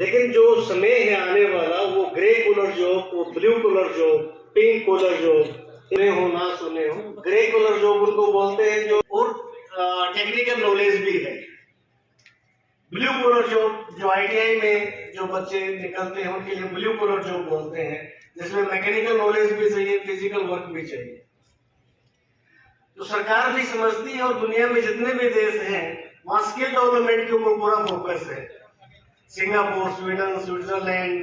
लेकिन जो समय है आने वाला वो ग्रे कलर जॉब, वो blue collar job, pink collar job, सुने हो ना सुने हो, ग्रे कलर जॉब उनको बोलते हैं जो और टेक्निकल नॉलेज भी है। ब्लू कलर जॉब जो आईटीआई में जो बच्चे निकलते हैं उनके लिए ब्लू कलर जॉब बोलते हैं, जिसमें मैकेनिकल नॉलेज भी चाहिए, फिजिकल वर्क भी चाहिए। तो सरकार भी समझती है और दुनिया में जितने भी देश हैं वहां स्किल डेवलपमेंट के ऊपर पूरा फोकस है। सिंगापुर, स्वीडन, स्विट्जरलैंड,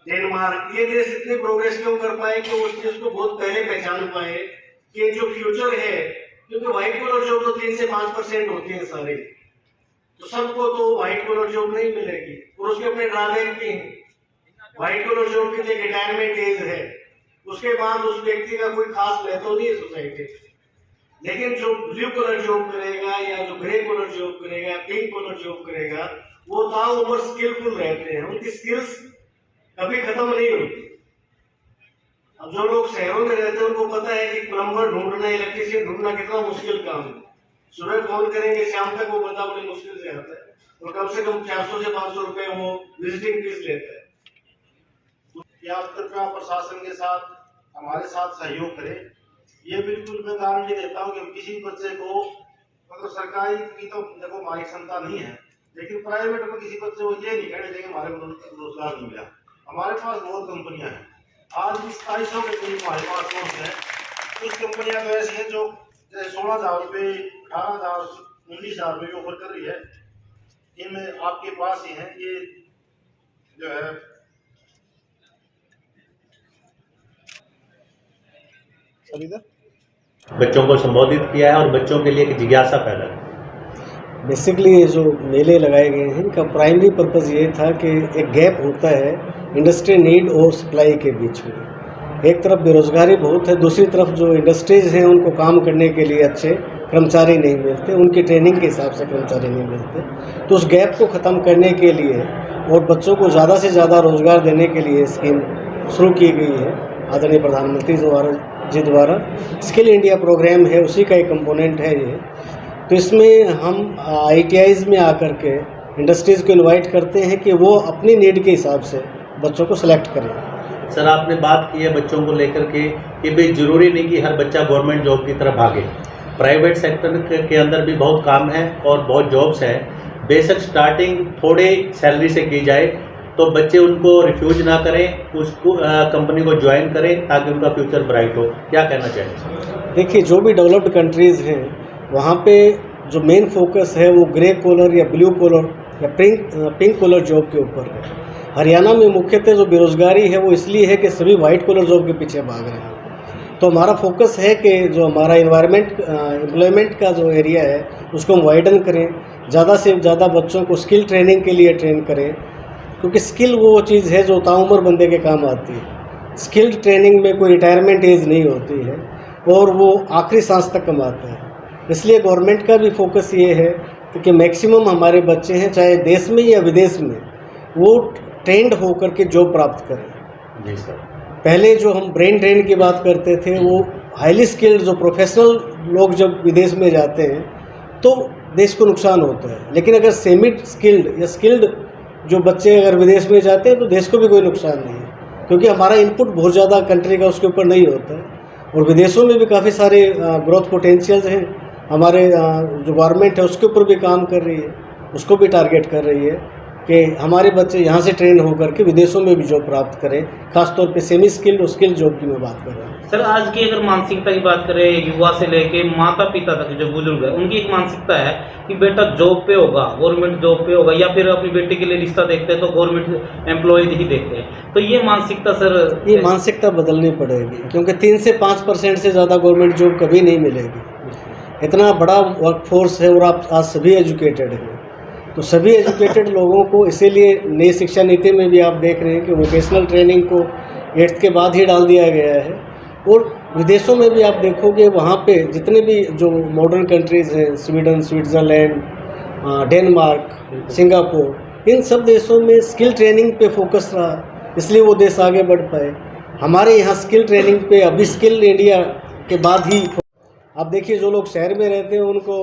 डेनमार्क, ये देश इतनी प्रोग्रेस क्यों कर पाए कि उस चीज को बहुत पहले पहचान पाए कि जो फ्यूचर है, क्योंकि व्हाइट कलर जॉब तो 3 से 5% होती है सारी, तो सबको तो व्हाइट कलर जॉब नहीं मिलेगी और उसके अपने ड्रॉबैक भी हैं। व्हाइट कलर जॉब के लिए रिटायरमेंट एज है, उसके बाद उस व्यक्ति का कोई खास महत्व नहीं है सोसाइटी। लेकिन जो ब्लू कलर जॉब करेगा या जो ग्रे कलर जॉब करेगा, पिंक कलर जॉब करेगा, वो ताउम्र स्किलफुल रहते हैं, उनकी स्किल्स कभी खत्म नहीं होती। अब जो लोग शहरों में रहते हैं उनको पता है कि प्लम्बर ढूंढना, इलेक्ट्रिशियन ढूंढना कितना मुश्किल काम है। सुबह फोन करेंगे, शाम तक वो बता बड़ी मुश्किल से आता है और कम से कम 400 से 500 रुपए वो विजिटिंग फीस लेता है। अब तक का प्रशासन के साथ हमारे साथ सहयोग करे, ये बिल्कुल मैं गारंटी देता हूँ कि किसी बच्चे को, मतलब सरकारी की तो देखो हमारी क्षमता नहीं है, लेकिन प्राइवेट में किसी बच्चे को ये नहीं कहने देंगे हमारे को रोजगार नहीं मिला। हमारे पास बहुत कंपनियां हैं, आज भी 2700 के करीब हमारे पास कोर्स है। कुछ कंपनियां तो ऐसी हैं जो 16,000 रुपये, 18,000, 19,000 रुपये ऑफर कर रही है। इनमें आपके पास ही है ये जो है बच्चों को संबोधित किया है और बच्चों के लिए एक जिज्ञासा पैदा की। बेसिकली ये जो मेले लगाए गए हैं इनका प्राइमरी पर्पस ये था कि एक गैप होता है इंडस्ट्री नीड और सप्लाई के बीच में। एक तरफ बेरोजगारी बहुत है, दूसरी तरफ जो इंडस्ट्रीज हैं उनको काम करने के लिए अच्छे कर्मचारी नहीं मिलते, उनकी ट्रेनिंग के हिसाब से कर्मचारी नहीं मिलते। तो उस गैप को ख़त्म करने के लिए और बच्चों को ज़्यादा से ज़्यादा रोज़गार देने के लिए स्कीम शुरू की गई है आदरणीय प्रधानमंत्री जी द्वारा। स्किल इंडिया प्रोग्राम है, उसी का एक कंपोनेंट है ये। तो इसमें हम ITIs में आकर के इंडस्ट्रीज़ को इनवाइट करते हैं कि वो अपनी नीड के हिसाब से बच्चों को सिलेक्ट करें। सर, आपने बात की है बच्चों को लेकर के कि भाई ज़रूरी नहीं कि हर बच्चा गवर्नमेंट जॉब की तरफ भागे, प्राइवेट सेक्टर के अंदर भी बहुत काम है और बहुत जॉब्स हैं। बेशक स्टार्टिंग थोड़े सैलरी से की जाए तो बच्चे उनको रिफ्यूज ना करें, उसको कंपनी को ज्वाइन करें ताकि उनका फ्यूचर ब्राइट हो। क्या कहना चाहेंगे? देखिए, जो भी डेवलप्ड कंट्रीज़ हैं वहाँ पे जो मेन फोकस है वो ग्रे कॉलर या ब्लू कॉलर या पिंक कॉलर जॉब के ऊपर है। हरियाणा में मुख्यतः जो बेरोजगारी है वो इसलिए है कि सभी वाइट कॉलर जॉब के पीछे भाग रहे हैं। तो हमारा फोकस है कि जो हमारा एम्प्लॉयमेंट का जो एरिया है उसको हम वाइडन करें, ज़्यादा से ज़्यादा बच्चों को स्किल ट्रेनिंग के लिए ट्रेन करें, क्योंकि स्किल वो चीज़ है जो ताउम्र बंदे के काम आती है। स्किल्ड ट्रेनिंग में कोई रिटायरमेंट एज नहीं होती है और वो आखिरी सांस तक कमाता है। इसलिए गवर्नमेंट का भी फोकस ये है कि मैक्सिमम हमारे बच्चे हैं, चाहे देश में या विदेश में, वो ट्रेंड होकर के जॉब प्राप्त करें। जी सर। पहले जो हम ब्रेन ड्रेन की बात करते थे, वो हाईली स्किल्ड जो प्रोफेशनल लोग जब विदेश में जाते हैं तो देश को नुकसान होता है, लेकिन अगर सेमी स्किल्ड या स्किल्ड जो बच्चे अगर विदेश में जाते हैं तो देश को भी कोई नुकसान नहीं है, क्योंकि हमारा इनपुट बहुत ज़्यादा कंट्री का उसके ऊपर नहीं होता है। और विदेशों में भी काफ़ी सारे ग्रोथ पोटेंशियल्स हैं। हमारे जो गवर्नमेंट है उसके ऊपर भी काम कर रही है, उसको भी टारगेट कर रही है कि हमारे बच्चे यहाँ से ट्रेन होकर के विदेशों में भी जॉब प्राप्त करें, खासतौर पे सेमी स्किल्ड और स्किल्ड जॉब की मैं बात कर रहा हूँ। सर, आज की अगर मानसिकता की बात करें, युवा से लेके माता पिता तक जो बुजुर्ग है उनकी एक मानसिकता है कि बेटा जॉब पे होगा, गवर्नमेंट जॉब पे होगा, या फिर अपनी बेटी के लिए रिश्ता देखते हैं तो गवर्नमेंट एम्प्लॉय ही देखते हैं। तो ये मानसिकता सर, ये मानसिकता बदलनी पड़ेगी, क्योंकि 3 से 5% से ज़्यादा गवर्नमेंट जॉब कभी नहीं मिलेगी। इतना बड़ा वर्कफोर्स है और आप आज सभी एजुकेटेड हैं, तो सभी एजुकेटेड लोगों को इसीलिए नई शिक्षा नीति में भी आप देख रहे हैं कि वोकेशनल ट्रेनिंग को 8th के बाद ही डाल दिया गया है। और विदेशों में भी आप देखोगे वहाँ पे जितने भी जो मॉडर्न कंट्रीज़ हैं, स्वीडन, स्विट्ज़रलैंड, डेनमार्क, सिंगापुर, इन सब देशों में स्किल ट्रेनिंग पे फोकस रहा, इसलिए वो देश आगे बढ़ पाए। हमारे यहाँ स्किल ट्रेनिंग पे अभी स्किल इंडिया के बाद ही आप देखिए, जो लोग शहर में रहते हैं उनको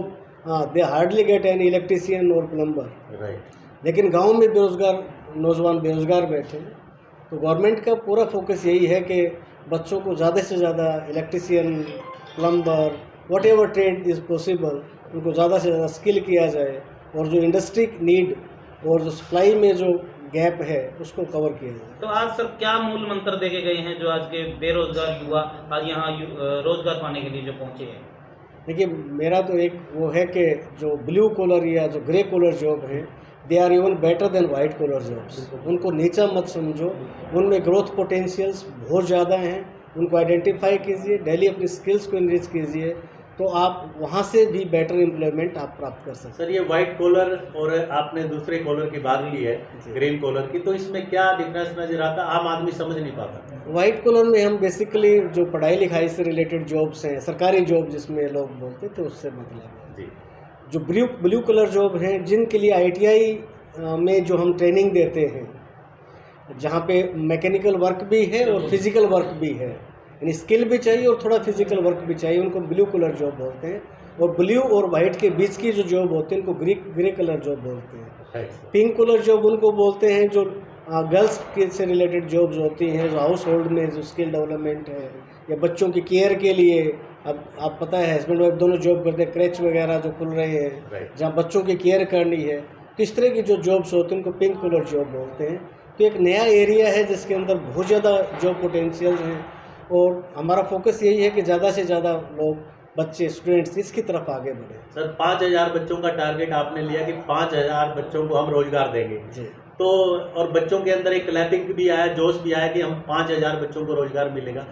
दे हार्डली गेट एन इलेक्ट्रीशियन और प्लम्बर, राइट। लेकिन गांव में बेरोजगार नौजवान बेरोज़गार बैठे हैं। तो गवर्नमेंट का पूरा फोकस यही है कि बच्चों को ज़्यादा से ज़्यादा electrician, plumber, what ever trade is possible, उनको ज़्यादा से ज़्यादा स्किल किया जाए और जो इंडस्ट्री नीड और जो सप्लाई में जो गैप है उसको कवर किया जाए। तो आज सर क्या मूल मंत्र देके गए हैं जो आज के बेरोजगार युवा आज यहाँ रोजगार पाने के लिए जो पहुँचे हैं? देखिए, मेरा तो एक वो है कि जो ब्लू कॉलर या जो ग्रे कॉलर जॉब है, they are even better than white collar jobs. उनको नीचा मत समझो, उनमें ग्रोथ पोटेंशियल्स बहुत ज़्यादा हैं। उनको आइडेंटिफाई कीजिए, डेली अपनी स्किल्स को इनरिच कीजिए, तो आप वहाँ से भी बेटर एम्प्लॉयमेंट आप प्राप्त कर सकते हैं। सर, ये वाइट कॉलर और आपने दूसरे कॉलर की बात की है, ग्रीन कॉलर की, तो इसमें क्या डिफरेंस नजर आता? आम आदमी समझ नहीं पाता। वाइट कॉलर में हम बेसिकली जो पढ़ाई लिखाई से रिलेटेड जॉब्स हैं, सरकारी जॉब जिसमें लोग बोलते थे, उससे मतलब है। जी। जो ब्लू कलर जॉब हैं, जिनके लिए ITI में जो हम ट्रेनिंग देते हैं, जहाँ पे मैकेनिकल वर्क भी है और फिजिकल वर्क भी है, यानी स्किल भी चाहिए और थोड़ा फिजिकल वर्क भी चाहिए, उनको ब्लू कलर जॉब बोलते हैं। और ब्लू और वाइट के बीच की जो जॉब होती है उनको ग्रे कलर जॉब बोलते हैं। पिंक कलर जॉब उनको बोलते हैं जो गर्ल्स के से रिलेटेड जॉब्स होती हैं, जो हाउस होल्ड में जो स्किल डेवलपमेंट है या बच्चों की केयर के लिए। अब आप पता है हस्बैंड वाइफ दोनों जॉब करते हैं, क्रेच वगैरह जो खुल रहे हैं जहाँ बच्चों की केयर करनी है, तो इस तरह की जो जॉब्स होती हैं उनको पिंक कलर जॉब बोलते हैं। तो एक नया एरिया है जिसके अंदर बहुत ज़्यादा जॉब पोटेंशियल हैं और हमारा फोकस यही है कि ज़्यादा से ज़्यादा लोग, बच्चे, स्टूडेंट्स इसकी तरफ आगे बढ़े। सर, 5000 बच्चों का टारगेट आपने लिया कि 5000 बच्चों को हम रोजगार देंगे जी। तो, और बच्चों के अंदर एक क्लैपिंग भी आया, जोश भी आया कि हम 5000 बच्चों को रोजगार मिलेगा।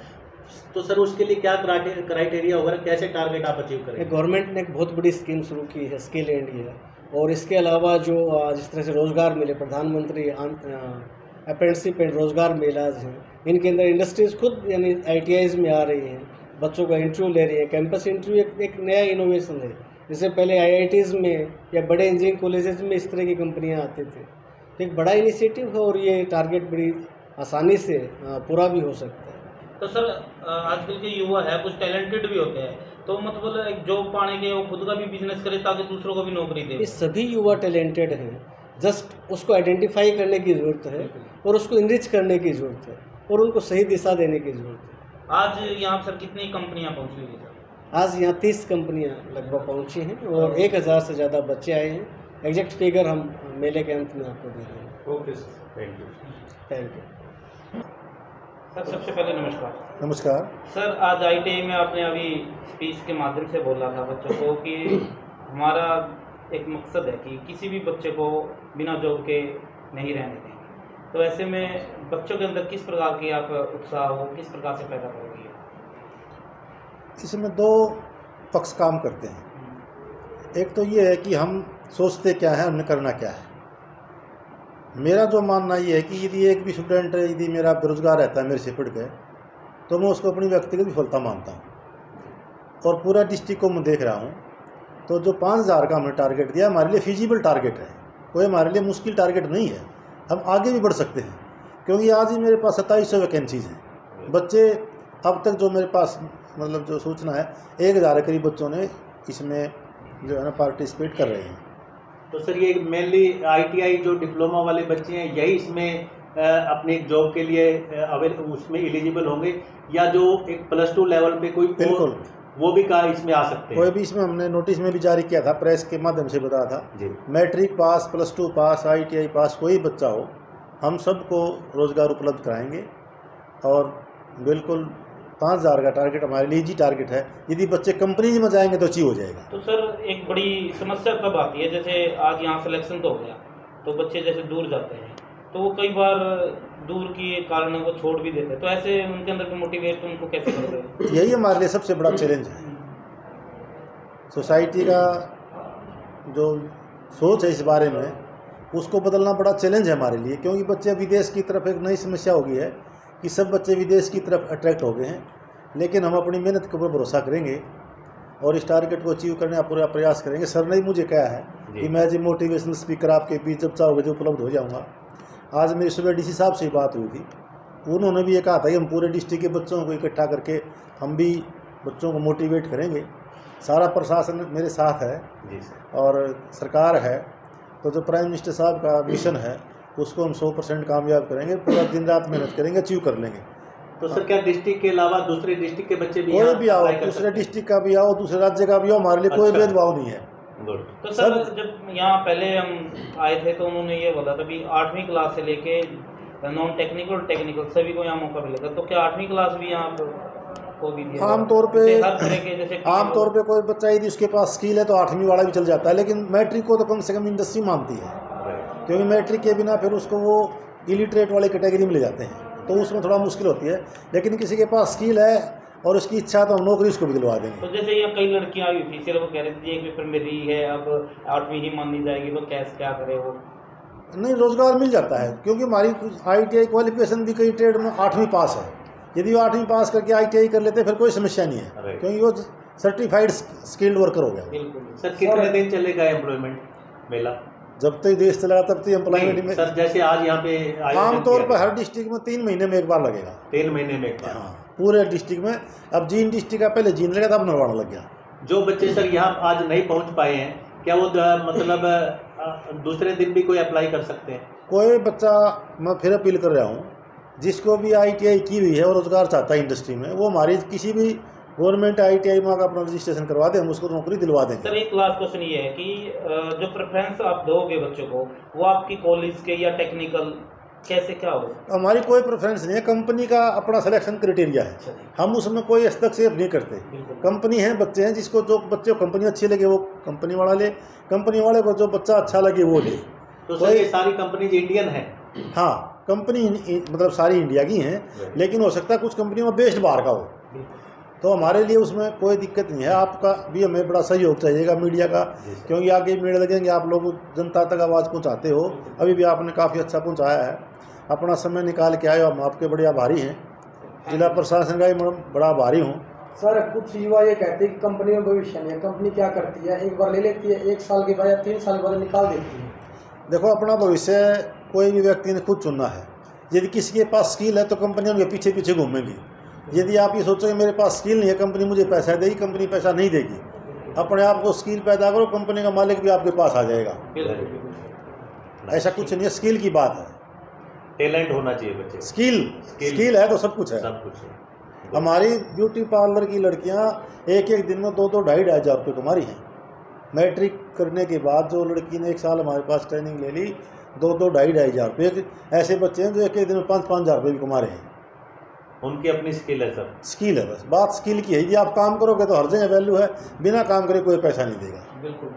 तो सर, उसके लिए क्या क्राइटेरिया होगा, कैसे टारगेट आप अचीव करेंगे? गवर्नमेंट ने एक बहुत बड़ी स्कीम शुरू की है, स्किल इंडिया, और इसके अलावा जो जिस तरह से रोज़गार मिले, प्रधानमंत्री अप्रेंटिसशिप एंड रोज़गार मेलाज हैं, इनके अंदर इंडस्ट्रीज़ खुद यानी ITIs में आ रही हैं, बच्चों का इंटरव्यू ले रही है। कैंपस इंटरव्यू एक नया इनोवेशन है, जिससे पहले IITs में या बड़े इंजीनियरिंग कॉलेजेस में इस तरह की कंपनियां आती थी। तो एक बड़ा इनिशिएटिव है और ये टारगेट बड़ी आसानी से पूरा भी हो सकता है। तो सर, आजकल के युवा है कुछ टैलेंटेड भी होते हैं, तो मतलब एक जॉब पाने के वो खुद का भी बिजनेस करे ताकि दूसरों को भी नौकरी दे। ये सभी युवा टैलेंटेड हैं, जस्ट उसको आइडेंटिफाई करने की ज़रूरत है और उसको इनरिच करने की ज़रूरत है और उनको सही दिशा देने की ज़रूरत है। आज यहाँ सर कितनी कंपनियाँ पहुँची हुई है सर? आज यहाँ 30 कंपनियाँ लगभग पहुँची हैं और 1000 से ज़्यादा बच्चे आए हैं। एग्जैक्ट फिगर हम मेले के अंत में आपको दे देंगे। Okay sir, thank you. Thank you sir. सबसे पहले नमस्कार। नमस्कार सर, आज ITI में आपने अभी स्पीच के माध्यम से बोला था बच्चों को कि हमारा एक मकसद है कि किसी भी बच्चे को बिना जॉब के नहीं रहने देंगे। तो ऐसे में बच्चों के अंदर किस प्रकार की आप उत्साह हो, किस प्रकार से पैदा करोगे? इसमें दो पक्ष काम करते हैं। एक तो ये है कि हम सोचते क्या है, हमने करना क्या है। मेरा जो मानना ये है कि यदि एक भी स्टूडेंट यदि मेरा बेरोजगार रहता है मेरे से पढ़ के, तो मैं उसको अपनी व्यक्तिगत विफलता मानता हूँ। और पूरा डिस्ट्रिक्ट को मैं देख रहा हूँ, तो जो 5000 का हमने टारगेट दिया हमारे लिए फिजिबल टारगेट है, कोई हमारे लिए मुश्किल टारगेट नहीं है। हम आगे भी बढ़ सकते हैं, क्योंकि आज ही मेरे पास 2700 वैकेंसीज़ हैं। बच्चे अब तक जो मेरे पास मतलब जो सूचना है 1000 करीब बच्चों ने इसमें जो है ना पार्टिसिपेट कर रहे हैं। तो सर, ये मेनली ITI जो डिप्लोमा वाले बच्चे हैं यही इसमें अपने जॉब के लिए उसमें एलिजिबल होंगे, या जो एक +2 लेवल पे कोई बिल्कुल वो भी का इसमें आ सकते हैं? कोई भी इसमें हमने नोटिस में भी जारी किया था, प्रेस के माध्यम से बताया था जी। मैट्रिक पास, +2 पास, ITI पास कोई बच्चा हो, हम सबको रोज़गार उपलब्ध कराएंगे। और बिल्कुल 5000 का टारगेट हमारे लिए जी टारगेट है। यदि बच्चे कंपनी में जाएंगे तो अचीव हो जाएगा। तो सर, एक बड़ी समस्या तब आती है, जैसे आज यहाँ सिलेक्शन तो हो गया, तो बच्चे जैसे दूर जाते हैं, तो वो कई बार दूर के कारण वो छोड़ भी देते हैं, तो ऐसे उनके अंदर मोटिवेट उनको कैसे कर रहे हैं? यही हमारे लिए सबसे बड़ा चैलेंज है। सोसाइटी का जो सोच है इस बारे में, उसको बदलना बड़ा चैलेंज है हमारे लिए, क्योंकि बच्चे विदेश की तरफ एक नई समस्या हो गई है कि सब बच्चे विदेश की तरफ अट्रैक्ट हो गए हैं। लेकिन हम अपनी मेहनत के ऊपर भरोसा करेंगे और इस टारगेट को अचीव करने का पूरा प्रयास करेंगे। सर ने मुझे कहा है कि मैं जी मोटिवेशनल स्पीकर आपके बीच जब चाहोगे जो उपलब्ध हो जाऊँगा। आज मेरी सुबह DC साहब से बात हुई थी, उन्होंने भी ये कहा था कि हम पूरे डिस्ट्रिक्ट के बच्चों को इकट्ठा करके हम भी बच्चों को मोटिवेट करेंगे। सारा प्रशासन मेरे साथ है जी सर। और सरकार है। तो जो प्राइम मिनिस्टर साहब का मिशन है उसको हम 100% कामयाब करेंगे, पूरा दिन रात मेहनत करेंगे, अचीव कर लेंगे। तो सर क्या डिस्ट्रिक्ट के अलावा दूसरे डिस्ट्रिक्ट के बच्चे भी कोई यहाँ भी आओ, apply कर दूसरे सकते हैं? डिस्ट्रिक्ट का भी आओ, दूसरे राज्य का भी आओ, हमारे लिए कोई अच्छा। भेदभाव नहीं है। गुड। तो सर जब यहाँ पहले हम आए थे तो उन्होंने ये बोला था भी 8वीं क्लास से लेके नॉन टेक्निकल टेक्निकल सभी को यहाँ मौका मिलेगा, तो क्या 8वीं क्लास भी यहाँ को भी दिया आमतौर पे जैसे हर तरह के जैसे आमतौर पे कोई बच्चा यदि उसके पास स्किल है तो 8वीं वाला भी चल जाता है, लेकिन मैट्रिक को तो कम से कम इंडस्ट्री मानती है, क्योंकि मैट्रिक के बिना फिर उसको वो इलिटरेट वाली कैटेगरी में ले जाते हैं, तो उसमें थोड़ा मुश्किल होती है। लेकिन किसी के पास स्किल है और उसकी इच्छा है तो हम नौकरी उसको भी दिलवा देंगे। तो जैसे यहाँ कई लड़कियाँ आई थी, सिर्फ वो कह रही थी एक पेपर में रही है, अब 8वीं ही मानी जाएगी, तो कैसे क्या करे वो? नहीं, रोजगार मिल जाता है, क्योंकि हमारी ITI क्वालिफिकेशन भी कई ट्रेड में 8वीं पास है। यदि वो 8वीं पास करके ITI कर लेते हैं फिर कोई समस्या नहीं है, क्योंकि वो सर्टिफाइड स्किल्ड वर्कर हो गया। बिल्कुल। सर कितने दिन चलेगा एम्प्लॉयमेंट मेला? जब तक देश चला तब तक एम्प्लॉयमेंट में सर जैसे आज यहाँ पे आयोजन आमतौर किया पर गया, हर डिस्ट्रिक्ट में 3 महीने में एक बार लगेगा। 3 महीने में एक बार। हाँ, पूरे डिस्ट्रिक्ट में। अब जींद डिस्ट्रिक्ट का पहले जींद लगा था, अब नरवाड़ा लग गया। जो बच्चे सर यहाँ आज नहीं पहुँच पाए हैं, क्या वो मतलब दूसरे दिन भी कोई अप्लाई कर सकते हैं? कोई बच्चा, मैं फिर अपील कर रहा हूँ, जिसको भी ITI की हुई है और रोजगार चाहता है इंडस्ट्री में, वो हमारी किसी भी गवर्नमेंट ITI में अपना रजिस्ट्रेशन करवा दें, हम उसको नौकरी दिलवा देंगे। सर एक लास्ट क्वेश्चन ये है कि जो प्रेफरेंस आप दोगे बच्चों को, वो आपकी कॉलेज के या टेक्निकल कैसे क्या हो? हमारी कोई प्रेफरेंस नहीं है, कंपनी का अपना सिलेक्शन क्राइटेरिया है, हम उसमें कोई हस्तक्षेप नहीं करते। कंपनी है, बच्चे हैं, जिसको जो बच्चे को कंपनी अच्छी लगे वो कंपनी वाला ले, कंपनी वाले को जो बच्चा अच्छा लगे वो ले। तो सर ये सारी कंपनीज इंडियन है? हाँ, कंपनी मतलब सारी इंडिया की हैं, लेकिन हो सकता है कुछ कंपनी में बेस्ड बाहर का हो, तो हमारे लिए उसमें कोई दिक्कत नहीं है। आपका भी हमें बड़ा सहयोग चाहिएगा मीडिया का, क्योंकि आगे मेड़ लगेंगे, आप लोग जनता तक आवाज़ पहुंचाते हो, अभी भी आपने काफ़ी अच्छा पहुंचाया है, अपना समय निकाल के आए हो, हम आपके बड़े आभारी हैं। जिला प्रशासन का भी बड़ा आभारी हूँ। सर कुछ युवा ये कहते हैं कि कंपनी में भविष्य नहीं है, कंपनी क्या करती है, एक बार ले लेती है, 1 साल के बाद या 3 साल के बाद निकाल देती है। देखो, अपना भविष्य कोई भी व्यक्ति ने खुद चुनना है। यदि किसी के पास स्किल है तो कंपनी उनके पीछे पीछे घूमेगी। यदि आप ये सोचो कि मेरे पास स्किल नहीं है, कंपनी मुझे पैसा देगी, कंपनी पैसा नहीं देगी। अपने आप को स्किल पैदा करो, कंपनी का मालिक भी आपके पास आ जाएगा। ऐसा कुछ नहीं है, स्किल की बात है, टैलेंट होना चाहिए बच्चे। स्किल है तो सब कुछ है। सब कुछ है। हमारी ब्यूटी पार्लर की लड़कियां एक दिन में 2-2 ढाई हज़ार रुपये कमा रही हैं। मैट्रिक करने के बाद जो लड़की ने 1 साल हमारे पास ट्रेनिंग ले ली, 2-2 ढाई हज़ार रुपये। ऐसे बच्चे हैं जो एक दिन में 5-5 हज़ार रुपये भी कमा रहे हैं। उनकी अपनी स्किल है सर। स्किल है, बस बात स्किल की है। यदि आप काम करोगे तो हर जगह वैल्यू है, बिना काम करे कोई पैसा नहीं देगा। बिल्कुल।